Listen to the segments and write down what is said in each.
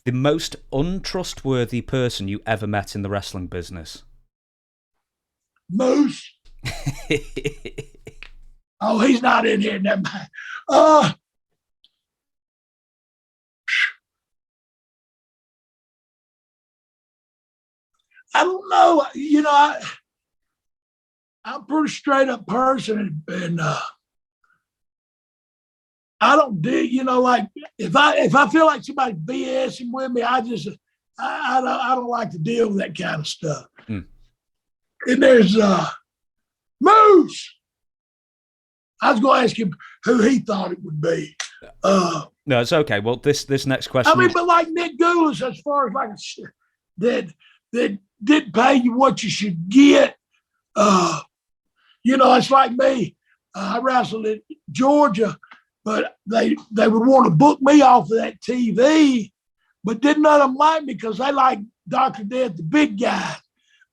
The most untrustworthy person you ever met in the wrestling business? Moose. Oh, he's not in here. Never mind. Uh, I don't know. I'm a pretty straight up person, and I don't do. Like if I feel like somebody's BSing with me, I don't like to deal with that kind of stuff. Mm. And there's Moose. I was going to ask him who he thought it would be. No, it's okay. Well, this next question. But like Nick Goulas, as far as like that didn't pay you what you should get. It's like me. I wrestled in Georgia, but they would want to book me off of that TV, but didn't none of them like me because they like Dr. Death, the big guy.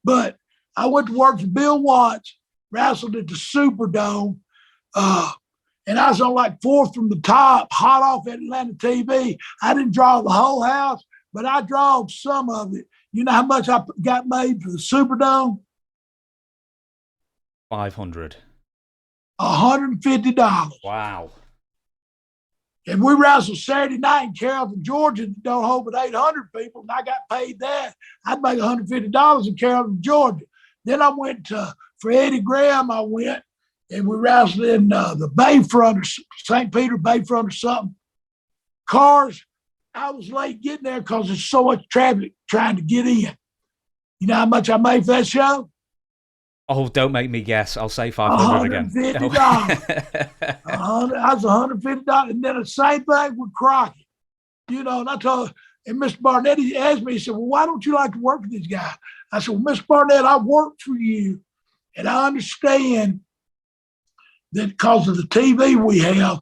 But I went to work for Bill Watts, wrestled at the Superdome, and I was on like fourth from the top, hot off Atlanta TV. I didn't draw the whole house, but I drawed some of it. You know how much I got made for the Superdome? 500. $150. Wow. And we wrestled Saturday night in Carrollton, Georgia, that don't hold but 800 people, and I got paid that. I'd make $150 in Carrollton, Georgia. Then I went for Eddie Graham, and we wrestled in the Bayfront or St. Peter Bayfront or something. Cars, I was late getting there because there's so much traffic trying to get in. You know how much I made for that show? Oh, don't make me guess. I'll say 500 again. $150. I was $150. And then the same thing with Crockett. And I told, and Mr. Barnett, he asked me, he said, well, why don't you like to work for this guy? I said, well, Mr. Barnett, I work for you. And I understand that because of the TV we have,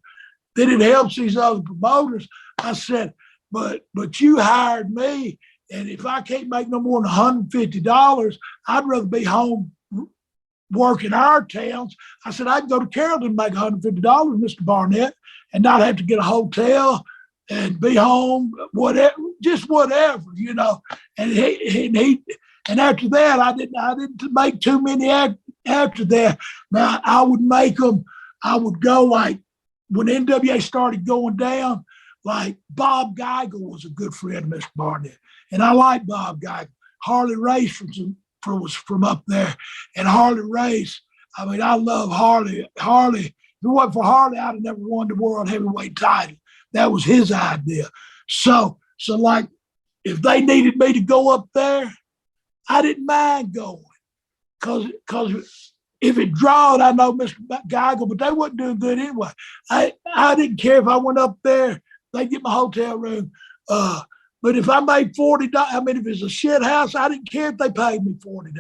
that it helps these other promoters. I said, but you hired me. And if I can't make no more than $150, I'd rather be home work in our towns. I said, I can go to Carrollton and make $150, Mr. Barnett, and not have to get a hotel and be home, whatever, just whatever, And and after that, I didn't make too many after that. Now I would make them. I would go like when NWA started going down. Like Bob Geigel was a good friend of Mr. Barnett, and I like Bob Geigel. Harley Race was from up there, and Harley Race. I mean, I love Harley. Harley. If it wasn't for Harley, I'd have never won the world heavyweight title. That was his idea. So like, if they needed me to go up there, I didn't mind going, because if it drawed, I know Mr. Geigel, but they wasn't doing good anyway. I didn't care if I went up there. They get my hotel room. But if I made $40, if it's a shit house, I didn't care if they paid me $40.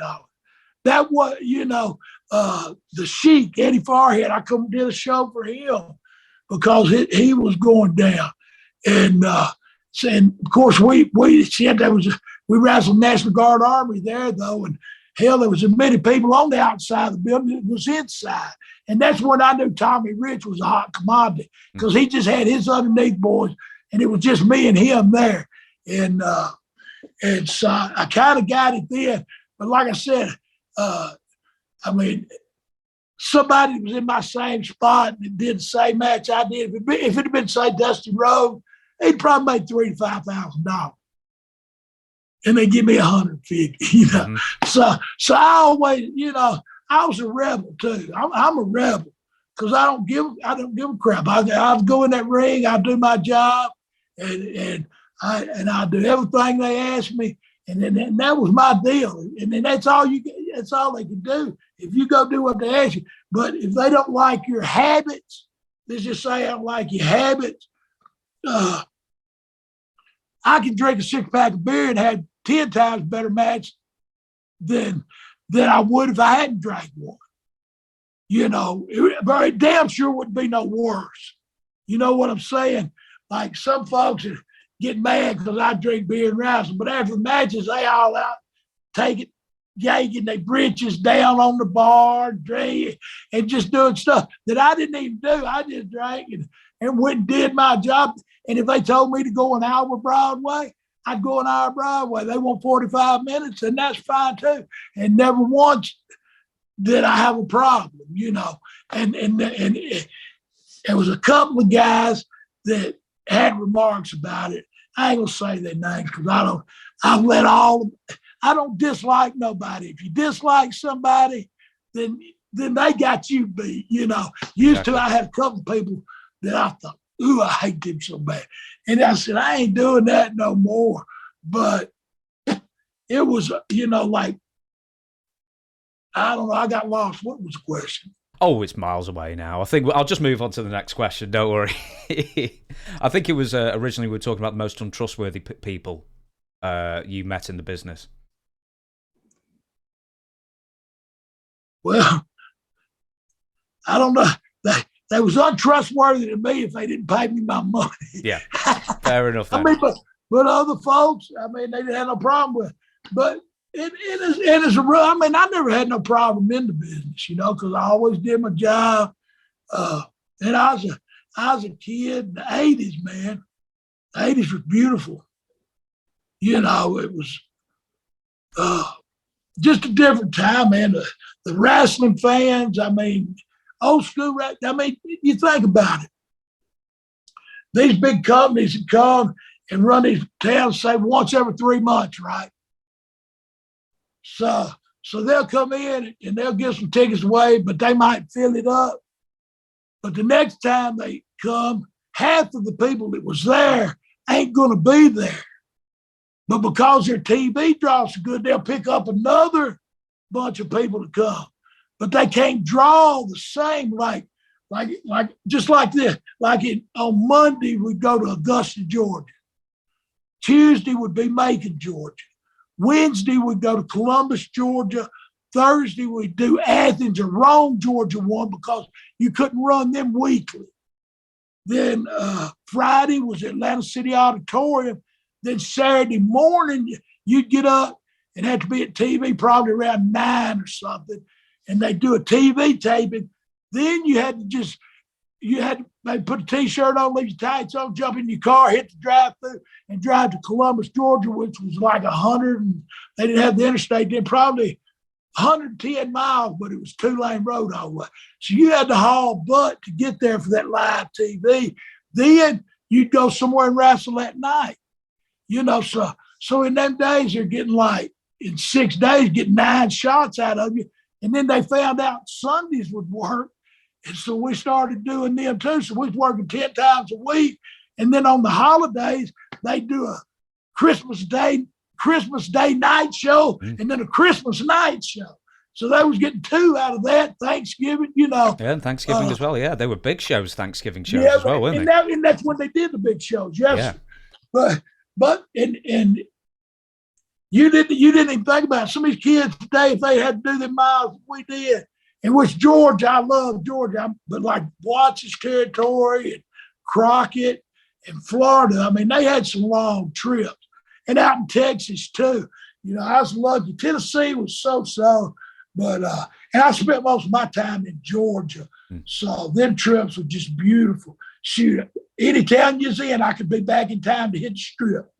That was, the Sheik, Eddie Farhead, I couldn't do a show for him because he was going down. And of course, we wrestled National Guard Army there, though, and hell, there was as many people on the outside of the building as it was inside. And that's when I knew Tommy Rich was a hot commodity, because he just had his underneath boys, and it was just me and him there. And so I kind of got it then. But like I said, somebody was in my same spot and did the same match I did. If it had been, say, Dusty Rhodes, he'd probably made $3,000 to $5,000. And they give me $150, Mm-hmm. So I always, I was a rebel too. I'm a rebel because I don't give a crap. I go in that ring, I do my job, and I do everything they ask me, and that was my deal. And then that's all they can do. If you go do what they ask you, but if they don't like your habits, let's just say I don't like your habits. I can drink a 6-pack of beer and have 10 times better match than I would if I hadn't drank one. But it damn sure wouldn't be no worse. You know what I'm saying? Like some folks get mad because I drink beer and wrestle, but after the matches, they all out take it, yanking their britches down on the bar, drink, and just doing stuff that I didn't even do. I just drank and went and did my job. And if they told me to go an hour Broadway, I'd go an hour Broadway. They want 45 minutes, and that's fine too. And never once did I have a problem, you know. And there was a couple of guys that had remarks about it. I ain't gonna say their names because I don't dislike nobody. If you dislike somebody, then they got you beat, you know. Used to, I had a couple of people that I thought, ooh, I hate them so bad. And I said, I ain't doing that no more. But it was, you know, like, I don't know, I got lost. What was the question? Oh, it's miles away now. I think I'll just move on to the next question. Don't worry. I think it was originally we were talking about the most untrustworthy people you met in the business. Well, I don't know. They was untrustworthy to me if they didn't pay me my money. Yeah, fair enough. Then. I mean, but other folks, I mean, they didn't have no problem with. But it is a real. I mean, I never had no problem in the business, you know, because I always did my job. And I was a kid in the '80s, man. The '80s was beautiful. You know, it was just a different time, man. The wrestling fans, I mean, old school. I mean, you think about it. These big companies that come and run these towns, say once every 3 months, right? So they'll come in and they'll give some tickets away, but they might fill it up. But the next time they come, half of the people that was there ain't going to be there. But because their TV draws so good, they'll pick up another bunch of people to come. But they can't draw the same, like just like this. On Monday, we'd go to Augusta, Georgia. Tuesday would be Macon, Georgia. Wednesday, we'd go to Columbus, Georgia. Thursday, we'd do Athens or Rome, Georgia one because you couldn't run them weekly. Then Friday was Atlanta City Auditorium. Then Saturday morning, you'd get up and have to be at TV probably around 9 or something. And they do a TV taping. Then you had to put a T-shirt on, leave your tights on, jump in your car, hit the drive-through, and drive to Columbus, Georgia, which was like 100. And they didn't have the interstate then, probably 110 miles, but it was 2-lane road all the way. So you had to haul butt to get there for that live TV. Then you'd go somewhere and wrestle that night. You know, so in them days, they're getting like, in 6 days, getting 9 shots out of you. And then they found out Sundays would work. And so we started doing them too. So we was working 10 times a week. And then on the holidays, they do a Christmas Day night show and then a Christmas night show. So they was getting 2 out of that. Thanksgiving, you know. Yeah, and Thanksgiving as well. Yeah, they were big shows, Thanksgiving shows as well, weren't they? And that's when they did the big shows. Yes. Yeah. But you didn't even think about it. Some of these kids today, if they had to do the miles we did, in which Georgia, I love Georgia, but like Watts' territory and Crockett and Florida, I mean, they had some long trips. And out in Texas too. You know, I was lucky. Tennessee was so-so, but and I spent most of my time in Georgia. So them trips were just beautiful. Shoot, any town you're in, I could be back in time to hit the strip.